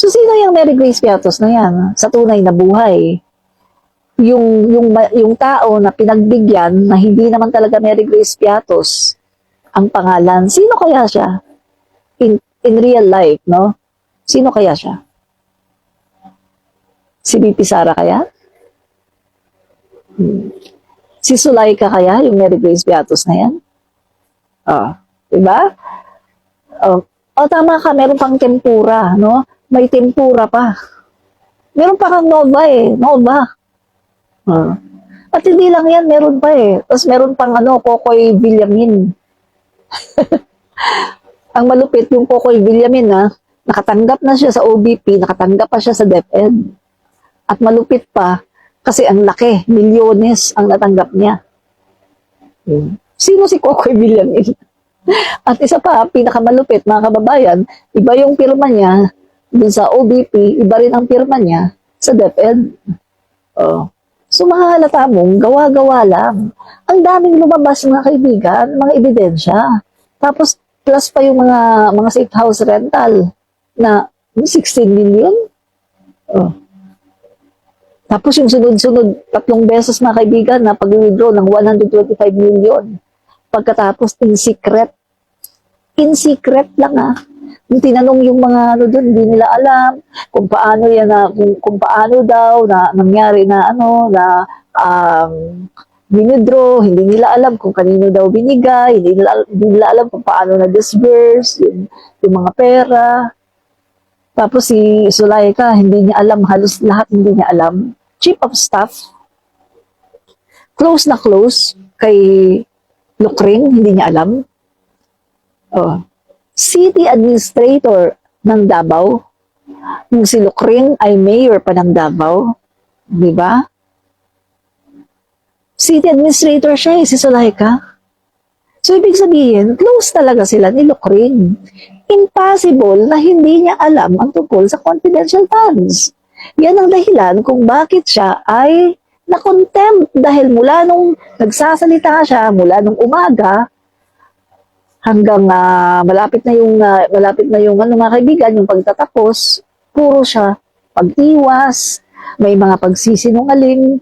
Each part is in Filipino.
So, sino yung Mary Grace Piatos na yan? Sa tunay na buhay. Yung tao na pinagbigyan na hindi naman talaga Mary Grace Piatos ang pangalan, sino kaya siya? In real life, no? Sino kaya siya? Si BP Sara kaya? Si Sulaika kaya, yung Mary Grace Piatos na yan? Diba? Tama ka, meron pang tempura, no? May tempura pa. Meron pa kang Nova Nova. At hindi lang yan, meron pa Tapos meron pang Kokoy Villamin. Ang malupit, yung Kokoy Villamin, nakatanggap na siya sa OBP, nakatanggap pa siya sa DepEd. At malupit pa, kasi ang laki, milyones ang natanggap niya. Sino si Kokoy Villamin? At isa pa, pinakamalupit, mga kababayan, iba yung pirma niya dun sa OBP, iba rin ang pirma niya sa DepEd. So, mahalata mong gawa-gawa lang. Ang daming lumabas, mga kaibigan, mga ebidensya. Tapos, plus pa yung mga safe house rental na 16 million. Tapos yung sunod-sunod, 3 beses, mga kaibigan, na pag-withdraw ng 125 million. Pagkatapos, in secret. In secret lang Yung tinanong yung mga doon, hindi nila alam kung paano yan kung paano daw na nangyari na withdraw, hindi nila alam kung kanino daw binigay, hindi nila alam kung paano na disburse yung mga pera. Tapos si Sulaika, hindi niya alam, halos lahat hindi niya alam. Chief of staff, close na close kay Lucring, hindi niya alam. City Administrator ng Davao, yung si Lucring ay mayor pa ng Davao, di ba? City Administrator siya si Sulaika. So, ibig sabihin, close talaga sila ni Lucring. Impossible na hindi niya alam ang tungkol sa confidential funds. Yan ang dahilan kung bakit siya ay na-contempt dahil mula nung nagsasalita siya, mula nung umaga, hanggang malapit na yung mga kaibigan, yung pagtatapos, puro siya pag-iwas, may mga pagsisinungaling,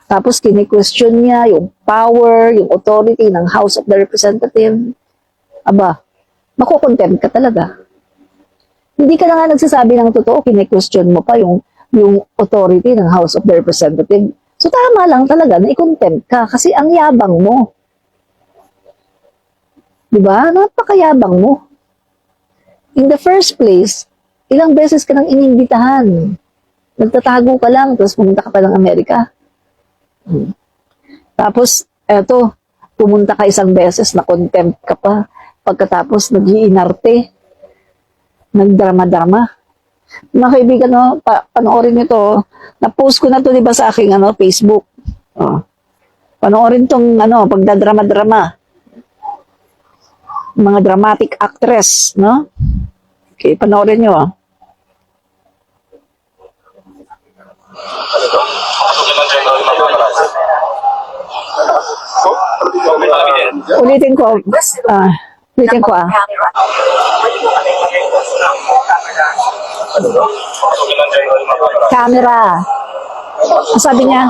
tapos kini-question niya yung power, yung authority ng House of the Representative. Makukontempt ka talaga. Hindi ka na nga nagsasabi ng totoo, kini-question mo pa yung authority ng House of the Representative. So tama lang talaga na i-contempt ka kasi ang yabang mo. Diba? Napakayabang mo. In the first place, ilang beses ka nang inimbitahan. Nagtatago ka lang, tapos pumunta ka pa ng Amerika. Tapos, pumunta ka isang beses, na-contempt ka pa. Pagkatapos, nag-iinarte. Nagdrama-drama. Mga kaibigan, panoorin nyo to. Na-post ko na to, diba, sa aking Facebook. Panoorin tong, pagdadrama-drama. Mga dramatic actress, no? Okay, panoorin nyo, Ulitin ko, Camera. Sabi niya,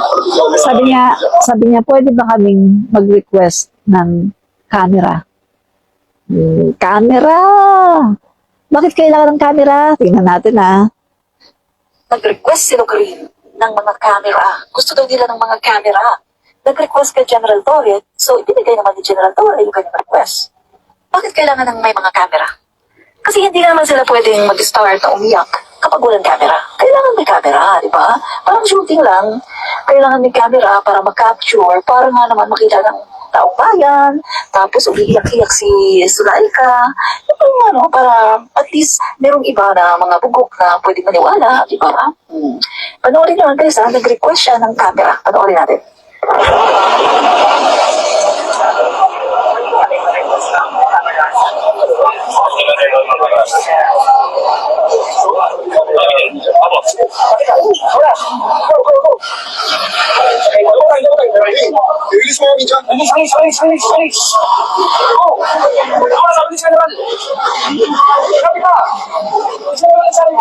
pwede ba kaming mag-request ng camera? Camera! Bakit kailangan ng camera? Tingnan natin Nag-request si Lucring ng mga camera. Gusto daw nila ng mga camera. Nag-request kay General Torre, so ibinigay naman ni General Torre yung kanyang request. Bakit kailangan ng may mga camera? Kasi hindi naman sila pwedeng mag-start na umiyak kapag walang camera. Kailangan may camera, di ba? Parang shooting lang. Kailangan may camera para mag-capture, para nga naman makita ng taong bayan, tapos umiiyak-iyak si Sulaika. Yung para at least merong iba na mga bugok na pwedeng maniwala, di ba? Panoorin naman guys, nag-request siya ng camera. Panoorin natin. Release mo kami dyan. Release. Oh! Ano sa release ka naman? Kapit ka! Release mo kami dyan.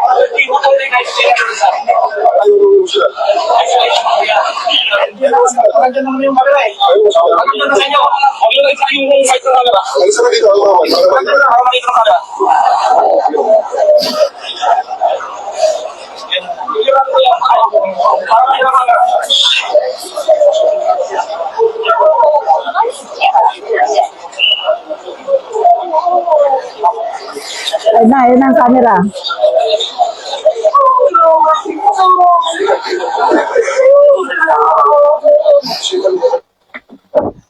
Nandiyan naman yung camera eh. Maganda na sa inyo. Maganda na sa yung site ng camera. Alis na dito, Maganda na, para makita ng camera. Sigurado ko yan. Para makita ng camera. Ayun na ang camera.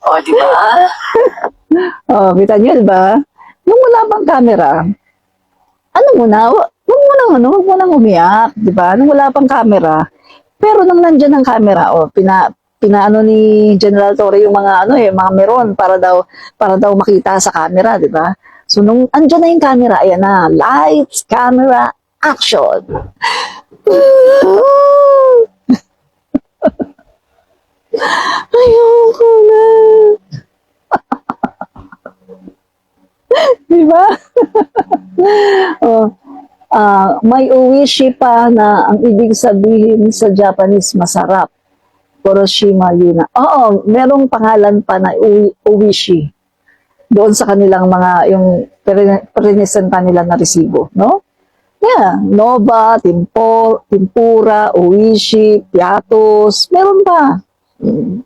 O, di ba? Oh, kita niyo, ba? Nung wala pang camera, ano muna, wag mo nang umiyak, di ba? Nung wala pang camera. Pero nung nandiyan ang camera, pinaano ni General Torre yung mga mga meron para daw makita sa camera, di ba? So nung andyan na yung camera, ayan na, lights, camera, action. Ayoko na. Di ba? May uwishi pa na ang ibig sabihin sa Japanese masarap. Kuroshima Yuna. Oo, merong pangalan pa na uwishi. Doon sa kanilang mga, yung presenta nila na resibo, no? Yeah, Nova, Tempura, Uwishi, Piatos, meron pa.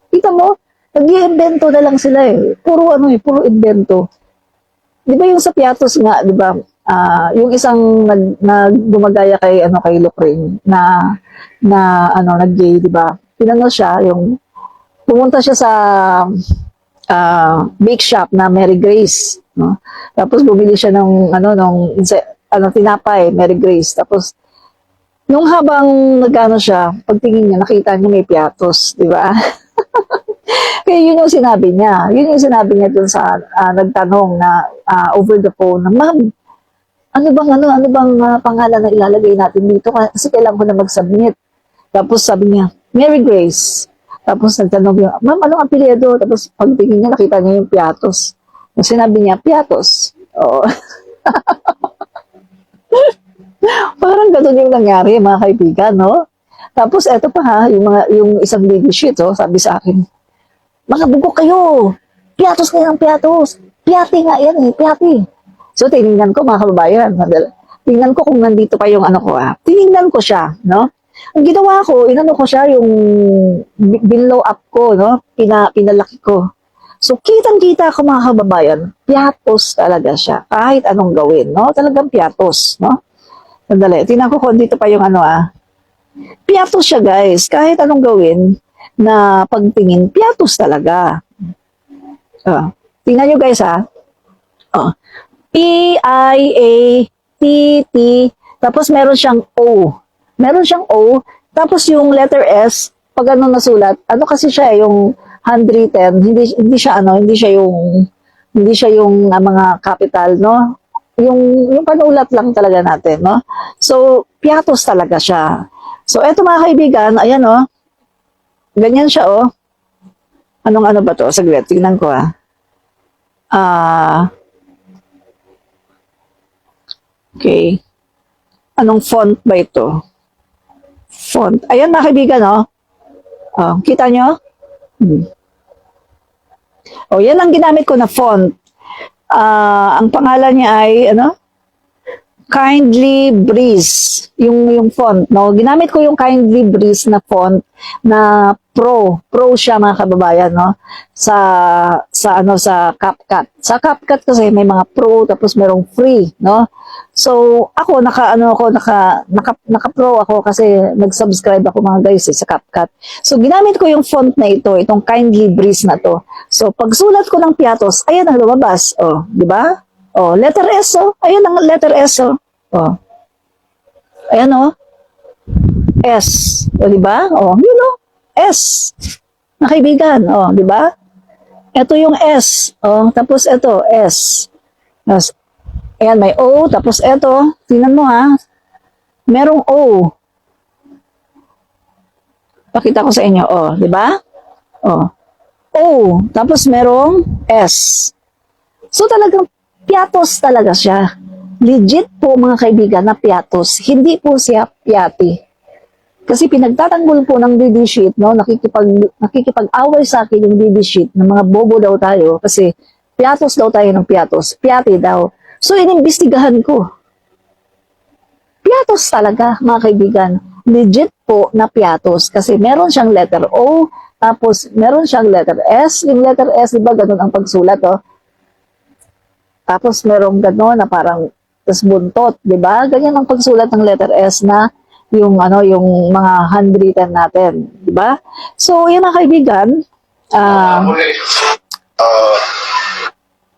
Kita mo, nag-iimbento na lang sila eh. Puro invento. Di ba yung sa Piatos nga, di ba? Yung isang gumagaya kay Lucrain na nag-gay, di ba? Tinanong siya, pumunta siya sa bake shop na Mary Grace, no? Tapos bumili siya ng tinapay, Mary Grace. Tapos nung habang nagano siya, pagtingin niya, nakita niya may Piatos, di ba? Kaya yun yung sinabi niya. Yun yung sinabi niya dun sa nagtanong na over the phone, na, ma'am, ano bang pangalan na ilalagay natin dito? Kasi kailangan ko na mag-submit. Tapos sabi niya, Mary Grace. Tapos nagtanong niya, ma'am, anong apelyido? Tapos pagtingin niya, nakita niya yung Piatos. Yung sinabi niya, Piatos. Oo. Parang ganun yung nangyari, mga kaibigan, no? Tapos eto pa ha, yung isang baby sheet, sabi sa akin, mga bugo kayo, Piatos nga yung Piatos. Piati nga yan eh, Piati. So tinignan ko, mga kababayan, tingnan ko kung nandito pa yung tinignan ko siya, no? Ang ginawa ko, inano ko siya yung binlow up ko, no? Pinalaki ko. So kitang-kita ko, mga kababayan, Piatos talaga siya. Kahit anong gawin, no? Talagang Piatos, no? Sandali, tingnan ko kung dito pa yung Piatos siya, guys. Kahit anong gawin na pagtingin, Piatos talaga. Tingnan nyo, guys, P-I-A-T-T, tapos meron siyang O. Meron siyang O, tapos yung letter S, pag nasulat, kasi siya, yung handwritten, hindi siya yung mga capital, no? Yung panulat lang talaga natin, no? So, Piatos talaga siya. So, eto mga kaibigan, ayan, ganyan siya, Anong ba to? Saglit, tingnan ko, okay. Anong font ba ito? Font. Ayan mga kaibigan, kita nyo? Yan ang ginamit ko na font. Ang pangalan niya ay, Kindly Breeze. Yung font, no? Ginamit ko yung Kindly Breeze na font na Pro siya, mga kababayan, no? Sa CapCut. Sa CapCut kasi may mga Pro tapos merong free, no? So, ako naka-Pro ako kasi nag-subscribe ako, mga guys, sa CapCut. So, ginamit ko yung font na itong Kindly Breeze na to. So, pagsulat ko ng Piatos, ayan ang lumabas, di ba? Letter S, ayan ang letter S, ayan, S, di ba? S. Na kaibigan, di ba? Ito yung S, tapos ito, S. Ayan, may O, tapos ito, tingnan mo merong O. Pakita ko sa inyo, di ba? O, tapos merong S. So talagang Piatos talaga siya. Legit po mga kaibigan na piatos. Hindi po siya piyati. Kasi pinagtatanggol po ng DD sheet, no, nakikipag-away sa akin yung DD sheet ng mga bobo daw tayo kasi piatos daw tayo ng piatos. Piyati daw. So, inimbestigahan ko. Piatos talaga, mga kaibigan. Legit po na piatos kasi meron siyang letter O, tapos meron siyang letter S. Yung letter S, di ba, ganun ang pagsulat, oh. Tapos merong gano'n na parang tas buntot, di ba? Ganyan ang pagsulat ng letter S na yung yung mga handwritten natin, di ba? So, yan mga kaibigan,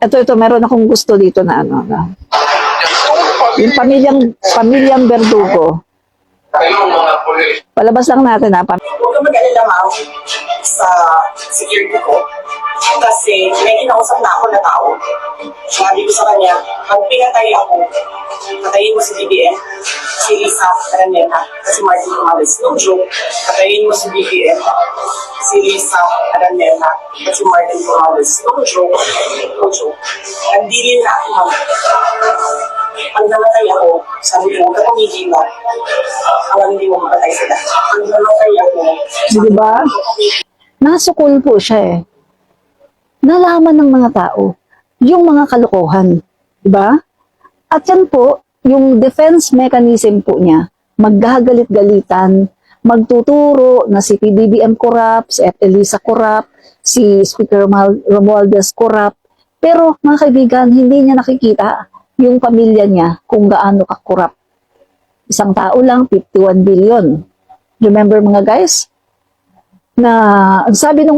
ito, meron akong gusto dito na yung pamilyang Verdugo. Palabas lang natin Huwag ka mag-alala, ma'am, sa security ko. Kasi may kinausap na ako na tao. Sabi ko sa kanya, pag pinatay ako, patayin mo si BBM, si Lisa Araneta, kasi Martin Romales. No joke, patayin mo si BBM, si Lisa Araneta, kasi Martin Romales. No joke, no joke. Nandilin na ako, ma'am. Pag namatay ako, sabi ko, huwag ka pumigila. Hanggang hindi mo mapatay sila. Pag namatay ako, di ba? Nasukol po siya eh. Nalaman ng mga tao yung mga kalokohan. Diba? At yan po, yung defense mechanism po niya, maggagalit-galitan, magtuturo na si PBBM corrupt, si F. Elisa corrupt, si Speaker Romualdez corrupt. Pero mga kaibigan, hindi niya nakikita yung pamilya niya kung gaano ka-corrupt. Isang tao lang, 51 billion. Remember mga guys? Na ang sabi nga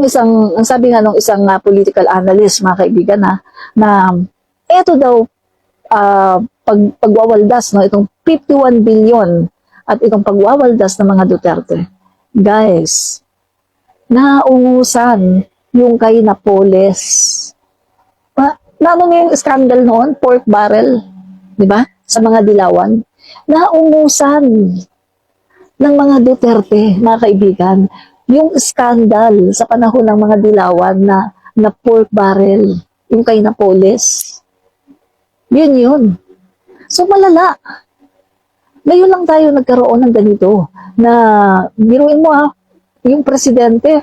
nung isang political analyst, mga kaibigan, na eto daw pagwawaldas, no, itong 51 billion at itong pagwawaldas ng mga Duterte. Guys, naungusan yung kay Napoles. Naano yung scandal noon, pork barrel, di ba? Sa mga dilawan. Naungusan ng mga Duterte, mga kaibigan, yung scandal sa panahon ng mga dilawan na pork barrel, yung kay Napoles. Yun. So, malala. Ngayon lang tayo nagkaroon ng ganito na, biruin mo yung presidente,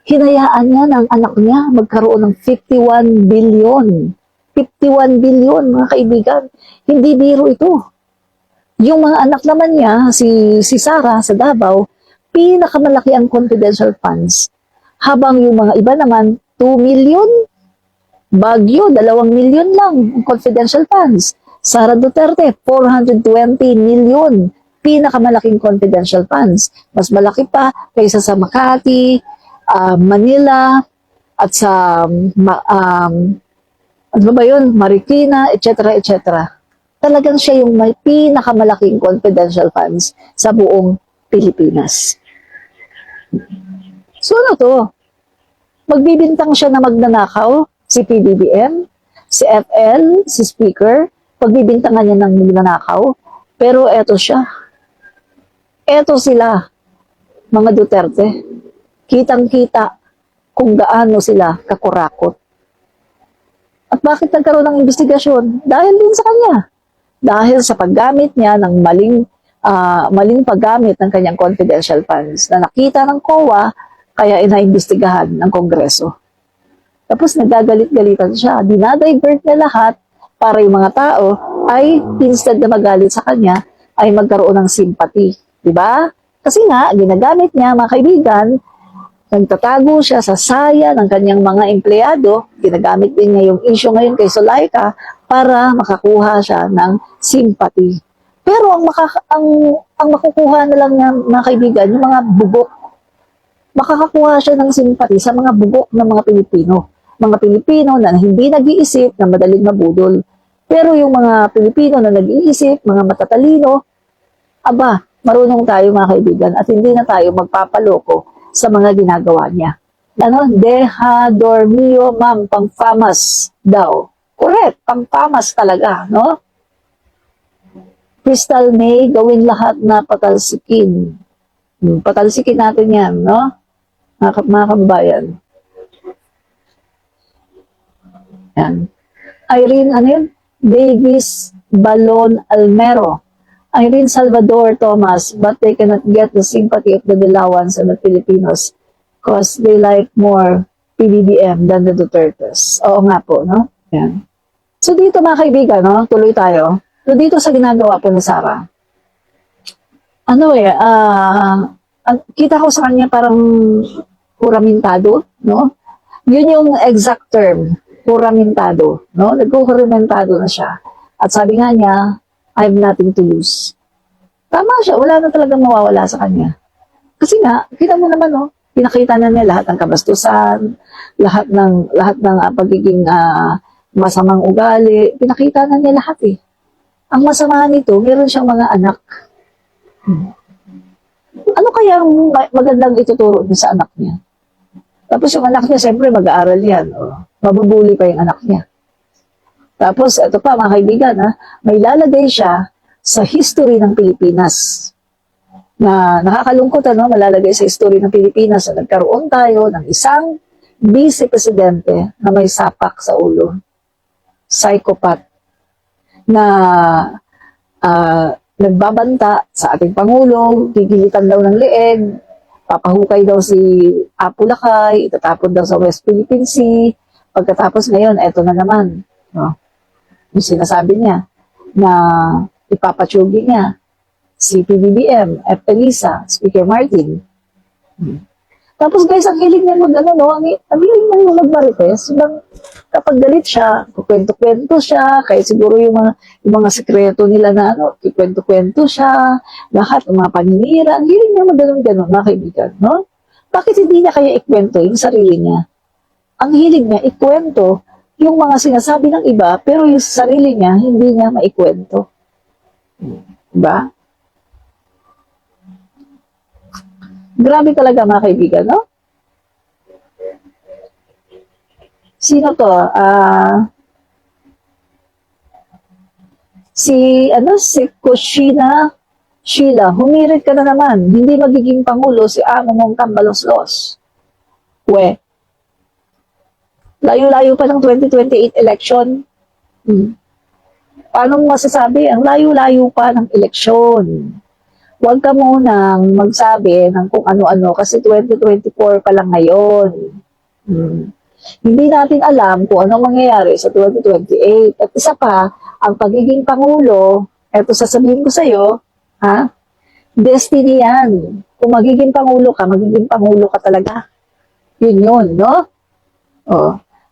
hinayaan niya ng anak niya magkaroon ng 51 billion. 51 billion, mga kaibigan. Hindi biro ito. Yung mga anak naman niya, si Sara sa Davao, pinakamalaki ang confidential funds. Habang yung mga iba naman, 2 million, Baguio, 2 million lang ang confidential funds. Sara Duterte, 420 million, pinakamalaking confidential funds. Mas malaki pa kaysa sa Makati, Manila, at sa ano ba yun? Marikina, etc. Talagang siya yung may pinakamalaking confidential funds sa buong Pilipinas. So ano to? Magbibintang siya na magnanakaw, si PBBM, si FL, si Speaker, pagbibintangan niya ng magnanakaw, pero eto siya. Eto sila, mga Duterte. Kitang-kita kung gaano sila kakurakot. At bakit nagkaroon ng investigasyon? Dahil din sa kanya. Dahil sa paggamit niya ng maling paggamit ng kanyang confidential funds na nakita ng COA, kaya inaimbestigahan ng Kongreso. Tapos nagagalit-galitan siya. Dinadivert niya lahat para yung mga tao ay instead na magalit sa kanya, ay magkaroon ng sympathy. Diba? Kasi nga, ginagamit niya, mga kaibigan, nagtatago siya sa saya ng kanyang mga empleyado, ginagamit din niya yung issue ngayon kay Zulaika para makakuha siya ng sympathy. Pero ang makukuha na lang niya, mga kaibigan, yung mga bubok. Makakakuha siya ng sympathy sa mga bubok ng mga Pilipino. Mga Pilipino na hindi nag-iisip, na madaling mabudol. Pero yung mga Pilipino na nag-iisip, mga matatalino, aba, marunong tayo mga kaibigan at hindi na tayo magpapaloko sa mga ginagawa niya. Deja dormio, ma'am, pang-famas daw. Correct, pang-famas talaga, no? Crystal May, gawin lahat na patalsikin. Patalsikin natin yan, no? Mga kababayan. Yan. Irene, ano yun? Davis Balon Almero, Irene Salvador Thomas, but they cannot get the sympathy of the Dilawans and the Filipinos because they like more PBBM than the Dutertes. Oo nga po, no? Yan. So dito mga kaibigan, no? Tuloy tayo. So dito sa ginagawa po ni Sara. Kita ko sa kanya parang kuramintado, no? Yun yung exact term, kuramintado, no? Nagkukuramentado na siya. At sabi nga niya, I have nothing to lose. Tama siya, wala na talagang mawawala sa kanya. Kasi nga, kita mo naman, no? Pinakita na niya lahat ng kabastusan, lahat ng pagiging masamang ugali, pinakita na niya lahat eh. Ang masama nito, meron siyang mga anak. Ano kaya ang magandang ituturo niya sa anak niya? Tapos yung anak niya, siyempre mag-aaral yan. Mabubuli pa yung anak niya. Tapos, ito pa mga kaibigan, may lalagay siya sa history ng Pilipinas. Na nakakalungkot, malalagay sa history ng Pilipinas na nagkaroon tayo ng isang vice-presidente na may sapak sa ulo. Psychopath. Na nagbabanta sa ating Pangulo, gigilitan daw ng leeg, papahukay daw si Apu Lakay, itatapon daw sa West Philippine Sea. Pagkatapos ngayon, eto na naman. No? Yung sinasabi niya na ipapatsugi niya si PBBM, F. Elisa, Speaker Martin. Tapos guys, ang hilig niya ang hilig niya mag-marites. Kapag galit siya, kukwento-kwento siya, kaya siguro yung mga sekreto nila na kikwento-kwento siya, lahat ng mga paninira, ang hilig niya mag-ganon, mga kaibigan, no? Bakit hindi niya kaya ikwento yung sarili niya? Ang hilig niya ikwento yung mga sinasabi ng iba, pero yung sarili niya, hindi niya maikwento. Diba? Grabe talaga mga kaibigan, no? Sino to? Si Kushina Sheila, humirit ka na naman. Hindi magiging pangulo si amo mong Tambaloslos. Layo-layo pa ng 2028 election. Paano mo masasabi? Ang layo-layo pa ng eleksyon. Huwag ka munang magsabi ng kung ano-ano kasi 2024 pa lang ngayon. Hindi natin alam kung anong mangyayari sa 2028. At isa pa, ang pagiging pangulo, eto sasabihin ko sa'yo, destiny yan. Kung magiging pangulo ka talaga. Yun, no?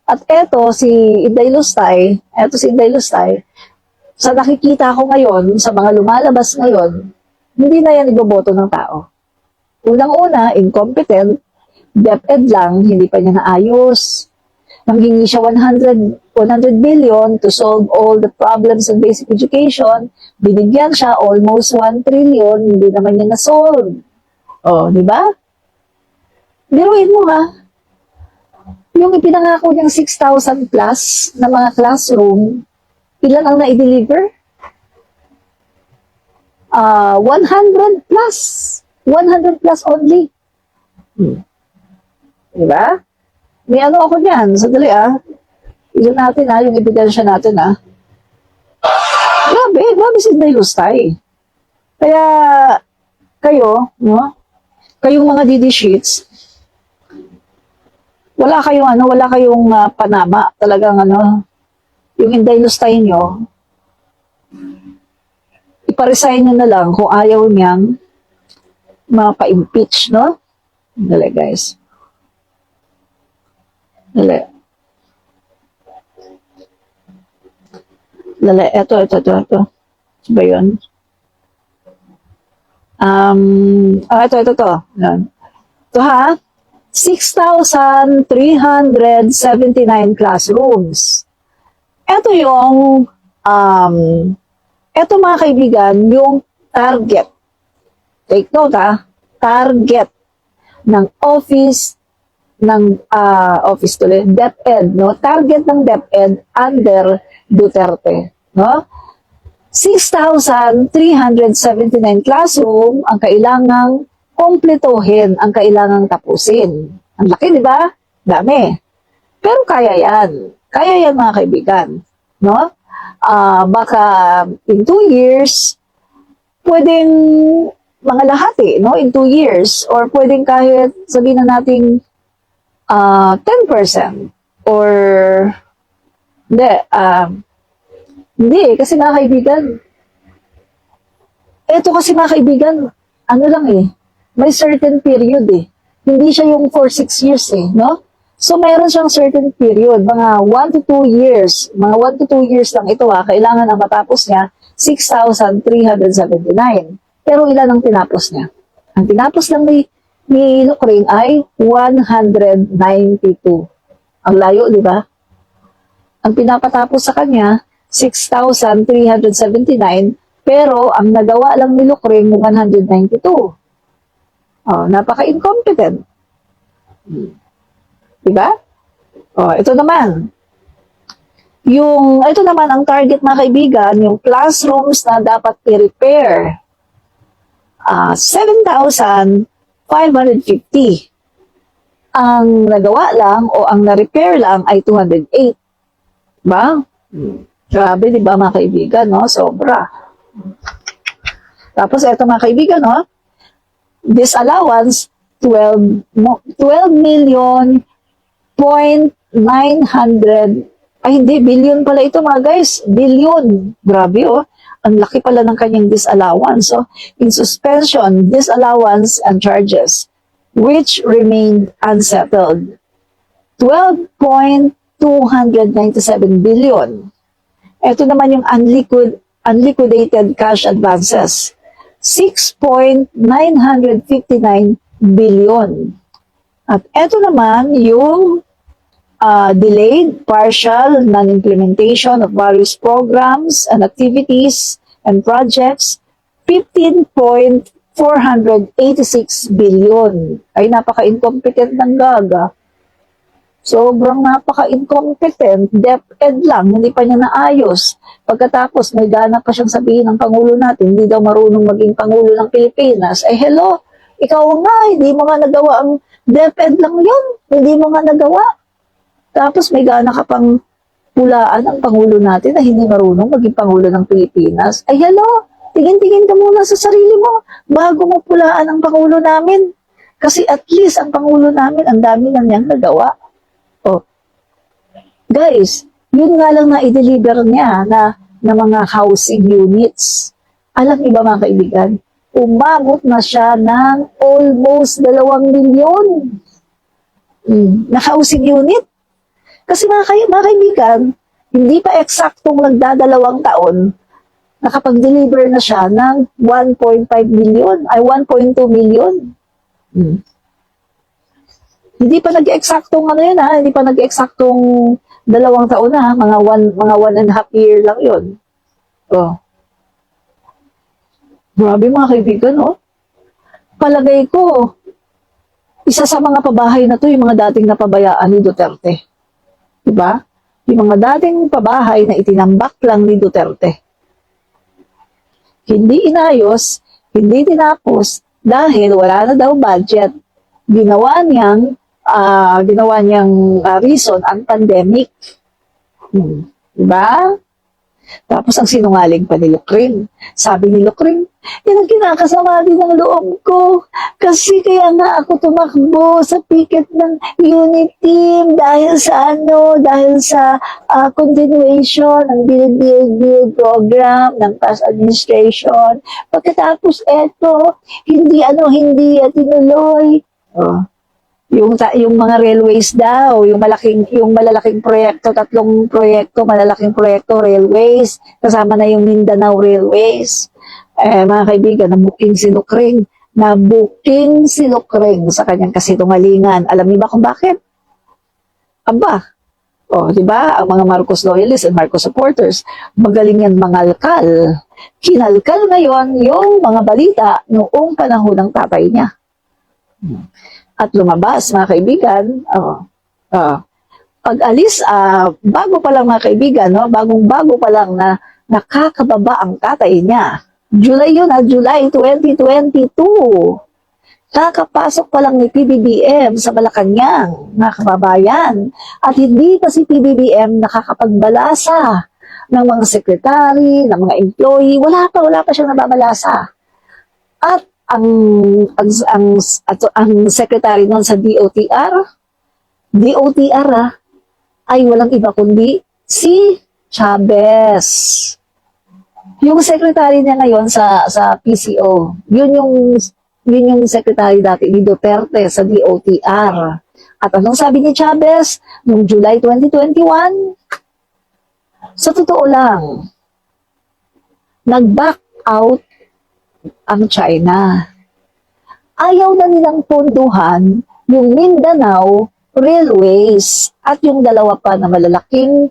At eto, si Inday Lustay, sa nakikita ko ngayon, sa mga lumalabas ngayon, hindi na yan iboboto ng tao. Unang-una, incompetent, DepEd lang, hindi pa niya naayos. Nanghingi siya 100 billion to solve all the problems in basic education. Binigyan siya almost 1 trillion, hindi naman niya na-solve. Di ba? Biruin mo yung ipinangako niyang 6,000 plus na mga classroom, ilan ang na-deliver? 100 plus. 100 plus only. Diba? May ako dyan. Sadali Ilan natin yung ebidensya natin Grabe si Inday Lustay. Kaya, kayong mga DD sheets, wala kayong panama. Talagang yung Inday Lustay nyo, iparesign nyo na lang kung ayaw niyang mapa-impeach, no? Dali, guys. Dali. Ito. Ano ba yun? Ito. Yan. Ito 6,379 classrooms. Ito yung ito mga kaibigan, yung target. Take note target ng office DepEd, no? Target ng DepEd under Duterte, no? 6,379 classroom ang kailangang kumpletuhin, ang kailangang tapusin. Ang laki, di ba? Dami. Pero kaya yan. Kaya yan mga kaibigan, no? baka in 2 years, pwedeng mga lahati, no? In 2 years. Or pwedeng kahit sabihin na natin 10%. Or, hindi, hindi, kasi mga kaibigan, eto kasi mga kaibigan, ano lang may certain period Hindi siya yung for 6 years no? So, mayroon siyang certain period, mga 1 to 2 years, mga 1 to 2 years lang ito kailangan ang matapos niya, 6,379. Pero ilan ang tinapos niya? Ang tinapos lang ni Lucring ay 192. Ang layo, di ba? Ang pinapatapos sa kanya, 6,379, pero ang nagawa lang ni Lucring, 192. Napaka-incompetent. Diba? Ito naman. Ito naman ang target mga kaibigan, yung classrooms na dapat i-repair. 7,550. Ang nagawa lang o ang na-repair lang ay 208. Diba? Grabe, diba mga kaibigan, no? Sobra. Tapos ito mga kaibigan, no? Disallowance, 12 million point 900 hindi, billion pala ito mga guys. Billion. Grabe ang laki pala ng kanyang disallowance. So, in suspension, disallowance and charges, which remained unsettled. 12.297 billion. Ito naman yung unliquidated cash advances. 6.959 billion. At ito naman yung delayed, partial, non-implementation of various programs and activities and projects, 15.486 billion. Ay, napaka-incompetent ng gaga. Sobrang napaka-incompetent, DepEd lang, hindi pa niya naayos. Pagkatapos, may gana pa siyang sabihin ng Pangulo natin, hindi daw marunong maging Pangulo ng Pilipinas. Hello, ikaw nga, hindi mo nga nagawa ang DepEd lang yun. Hindi mo nga nagawa. Tapos may gana ka pang pulaan ang Pangulo natin na hindi marunong maging Pangulo ng Pilipinas. Hello, tingin-tingin ka muna sa sarili mo bago mo pulaan ang Pangulo namin. Kasi at least ang Pangulo namin, ang dami na niyang nagawa. Guys, yun nga lang na i-deliver niya na mga housing units. Alam niyo ba mga kaibigan, umabot na siya ng almost 2 milyon na housing unit. Kasi mga kaibigan, hindi pa eksaktong nagdadalawang taon, nakapag-deliver na siya ng 1.5 million, ay 1.2 million. Hindi pa nag-eksaktong hindi pa nag-eksaktong 2 taon na, mga 1.5 year lang yun. Grabe mga kaibigan, Palagay ko, isa sa mga pabahay na to, yung mga dating napabayaan ni Duterte. Diba? Yung mga dating pabahay na itinambak lang ni Duterte. Hindi inayos, hindi tinapos, dahil wala na daw budget. Ginawa niyang reason ang pandemic. Diba? Tapos ang sinungaling pa ni Lucring. Sabi ni Lucring, yan ang kinakasama din ng loob ko. Kasi kaya nga ako tumakbo sa picket ng unit team dahil sa continuation ng build program ng past administration. Pagkatapos eto, hindi tinuloy. Yung mga railways daw, yung malalaking proyekto, 3 proyekto, malalaking proyekto, railways, kasama na yung Mindanao Railways. Mga kaibigan, nabuking si Lucring sa kanyang kasinungalingan. Alam niyo ba kung bakit? Aba, di ba? Ang mga Marcos loyalists and Marcos supporters, magaling yan mangalkal. Kinalkal ngayon yung mga balita noong panahon ng tatay niya. At lumabas, mga kaibigan, pag-alis, bago pa lang mga kaibigan, bagong-bago pa lang na nakakababa ang tatay niya. July 2022. Kakapasok pa lang ni PBBM sa Malacanang, mga kababayan. At hindi pa si PBBM nakakapagbalasa ng mga secretary, ng mga employee, wala pa siyang nababalasa. At ang secretary noon sa DOTR ay walang iba kundi si Chavez. Yung secretary niya ngayon sa PCO, yun yung secretary dati ni Duterte sa DOTR. At anong sabi ni Chavez noong July 2021? Sa totoo lang, nag-back out ang China. Ayaw na nilang ponduhan yung Mindanao Railways at yung dalawa pa na malalaking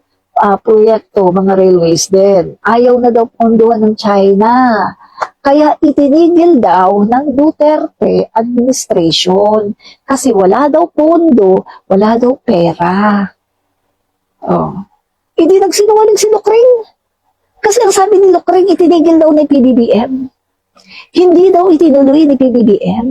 proyekto, mga railways din. Ayaw na daw ponduhan ng China. Kaya itinigil daw ng Duterte administration kasi wala daw pondo, wala daw pera. Oh. Hindi nagsinungaling si Lucring. Kasi ang sabi ni Lucring, itinigil daw ni PBBM. Hindi daw itinuloy ni PBBM.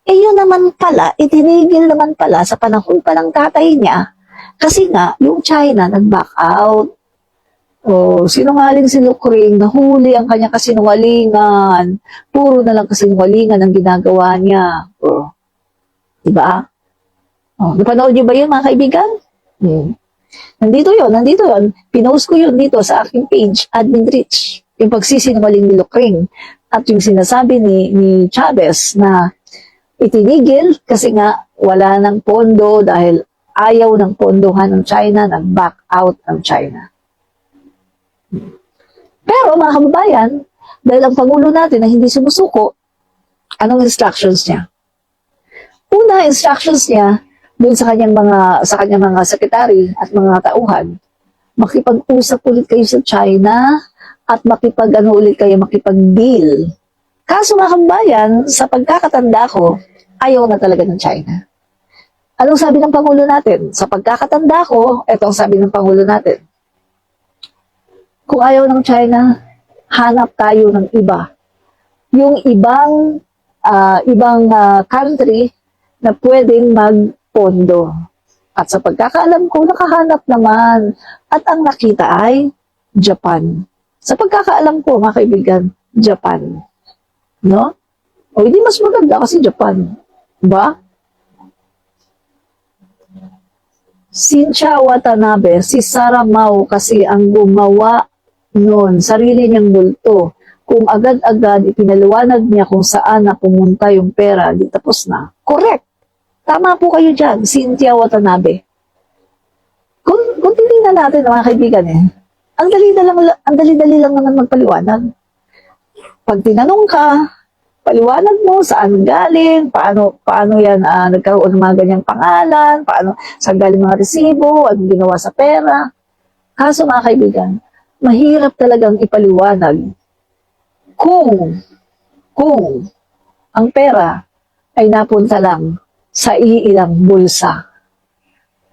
Eh yun naman pala, itinigil naman pala sa panahon pa ng tatay niya kasi nga, yung China nag-back out. Oh, sinungaling si Lucring, nahuli ang kanya kasinungalingan. Puro na lang kasinungalingan ang ginagawa niya. Oh. Diba? Oh, napanood niyo ba yun, mga kaibigan? Nandito yun. Pinost ko yun dito sa aking page, Admin Rich. Yung pagsisinungaling ni Lucring. At yung sinasabi ni Chavez na itinigil kasi nga wala ng pondo dahil ayaw ng pondohan ng China, nag-back out ang China. Pero mga kababayan, dahil ang Pangulo natin na hindi sumusuko, anong instructions niya? Una, instructions niya doon sa kanyang mga secretary at mga tauhan, makipag-usap ulit kayo sa China at makipag-deal. Kaso mga kababayan, sa pagkakatanda ko, ayaw na talaga ng China. Anong sabi ng Pangulo natin? Sa pagkakatanda ko, ito ang sabi ng Pangulo natin. Kung ayaw ng China, hanap tayo ng iba. Yung ibang country na pwedeng magpondo. At sa pagkakaalam ko, nakahanap naman. At ang nakita ay Japan. Sa pagkakaalam ko, mga kaibigan, Japan. No? O hindi mas maganda kasi Japan. Ba? Cynthia Watanabe, si Sarah Mau kasi ang gumawa noon, sarili niyang multo. Kung agad-agad ipinaliwanag niya kung saan na pumunta yung pera, di tapos na. Correct. Tama po kayo dyan, Cynthia Watanabe. Kung titingnan natin, mga kaibigan, ang dali-dali lang naman magpaliwanag. Pag tinanong ka, paliwanag mo saan galing, paano yan nagkaroon ng mga ganyang pangalan, saan galing mga resibo, anong ginawa sa pera. Kaso mga kaibigan, mahirap talagang ipaliwanag kung ang pera ay napunta lang sa iilang bulsa.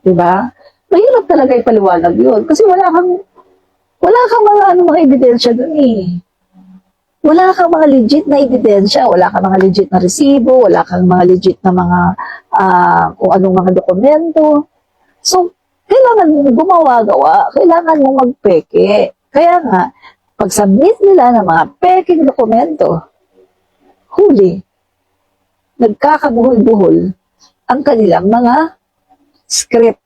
Diba? Mahirap talaga ipaliwanag yun kasi wala kang mga ebidensya dun Wala kang mga legit na ebidensya, wala kang mga legit na resibo, wala kang mga legit na mga kung anong mga dokumento. So, kailangan mong gumawa-gawa, kailangan mong magpeke. Kaya nga, pag-submit nila ng mga peking dokumento, huli, nagkakabuhol-buhol ang kanilang mga script.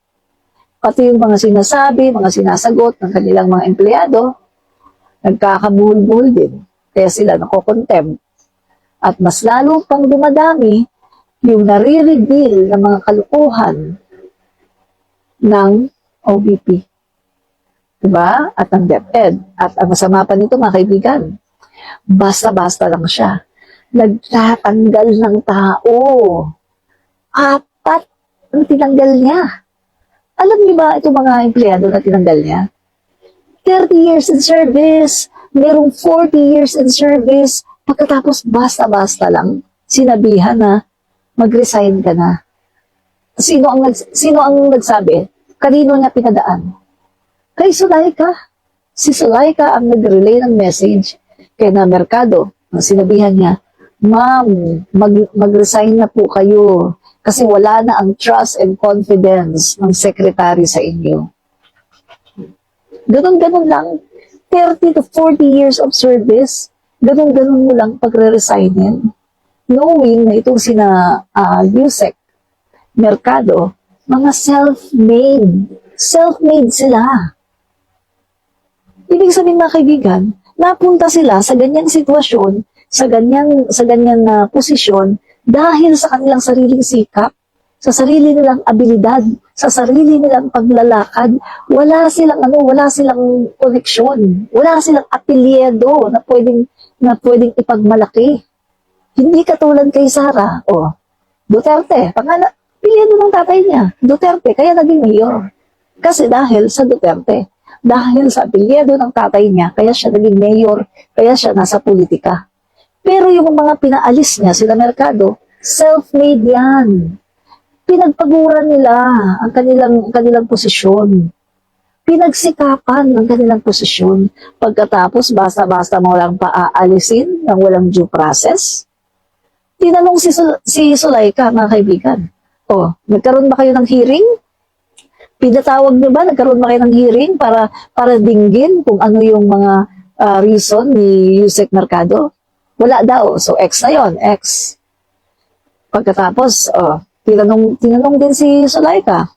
Pati yung mga sinasabi, mga sinasagot ng kanilang mga empleyado, nagkakabuhol-buhol din. Kaya sila nakokontempt. At mas lalo pang dumadami yung nare-reveal ng mga kalukuhan ng OVP. Diba? At ang DepEd. At ang masama pa nito, mga kaibigan, basta-basta lang siya. Nagtatanggal ng tao. 4 ang tinanggal niya. Alam niyo ba itong mga empleyado na tinanggal niya? 30 years in service, merong 40 years in service, pagkatapos basta-basta lang, sinabihan na mag-resign ka na. Sino ang nagsabi? Kanino niya pinadaan? Kay Zulaika. Si Zulaika ang nag-relay ng message kay na Mercado. Sinabihan niya, Ma'am, mag-resign na po kayo kasi wala na ang trust and confidence ng secretary sa inyo. Ganon-ganon lang. 30 to 40 years of service, ganon-ganon mo lang pagre-resignin. Knowing na itong sina Yusek Mercado, mga self-made sila. Ibig sabihin mga kaibigan, napunta sila sa ganyang sitwasyon, sa ganyang posisyon dahil sa kanilang sariling sikap, sa sarili nilang abilidad, sa sarili nilang paglalakad. Wala silang koneksyon, wala silang apelyido na pwedeng ipagmalaki. Hindi katulad kay Sara, Duterte, apelyido ng tatay niya, Duterte, kaya naging mayor. Kasi dahil sa Duterte, dahil sa apelyido ng tatay niya, kaya siya naging mayor, kaya siya nasa politika. Pero yung mga pinaalis niya, sila Mercado, self-made yan. Pinagpaguran nila ang kanilang posisyon. Pinagsikapan ang kanilang posisyon. Pagkatapos, basta-basta mo lang paaalisin ng walang due process. Tinanong si Zulaika, mga kaibigan, nagkaroon ba kayo ng hearing? Pinatawag niyo ba? Nagkaroon ba kayo ng hearing para dinggin kung ano yung mga reason ni Yusek Mercado? Wala daw. So, X na yun. X. Pagkatapos, tinanong din si Zulaika,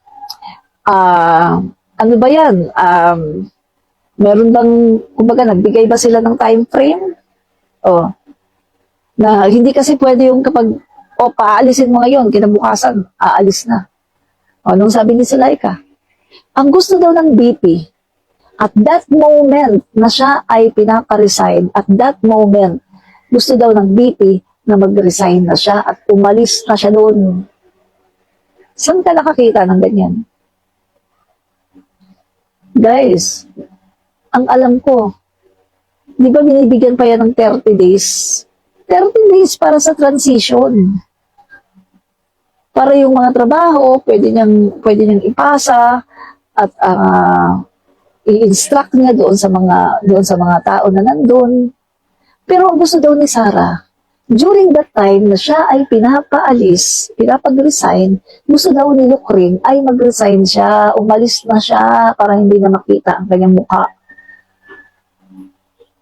ano ba yan? Meron bang, kumbaga, nagbigay ba sila ng time frame? Na hindi kasi pwede yung kapag, paalisin mo ngayon, kinabukasan, aalis na. Anong sabi ni Zulaika? Ang gusto daw ng BP, at that moment na siya ay pinapa-resign, at that moment, gusto daw ng BP na mag-resign na siya at umalis na siya doon. Saan ka nakakita ng ganyan? Guys, ang alam ko, di ba binibigyan pa yan ng 30 days? 30 days para sa transition. Para yung mga trabaho, pwede niyang ipasa at i-instruct niya doon sa mga tao na nandun. Pero ang gusto daw ni Sara, during that time na siya ay pinapag-resign, gusto daw ni Lucring ay mag-resign siya, umalis na siya para hindi na makita ang kanyang mukha.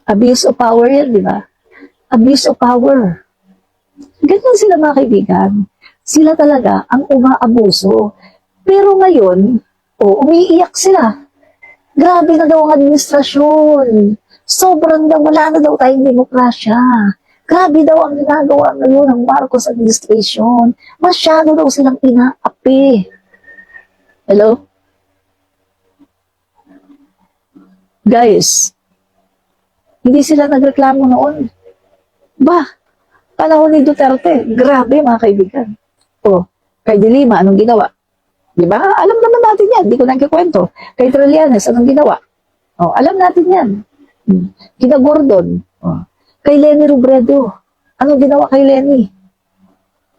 Abuse of power yan, di ba? Abuse of power. Ganyan sila mga kaibigan. Sila talaga ang umaabuso. Pero ngayon, umiiyak sila. Grabe na daw ang administrasyon. Sobrang daw, wala na daw tayong demokrasya. Grabe daw ang ginagawa ngayon ng Marcos administration. Masyado daw silang inaapi. Hello? Guys, hindi sila nagreklamo noon. Panahon ni Duterte, grabe mga kaibigan. Kay De Lima, anong ginawa? Di ba? Alam naman natin yan, hindi ko nagkikwento. Kay Trillanes, anong ginawa? Alam natin yan. Kina Gordon. Kay Leni Robredo. Anong ginawa kay Leni?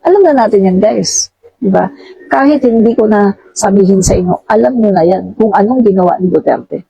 Alam na natin yan, guys. Diba? Kahit hindi ko na sabihin sa inyo, alam nyo na yan kung anong ginawa ni Duterte.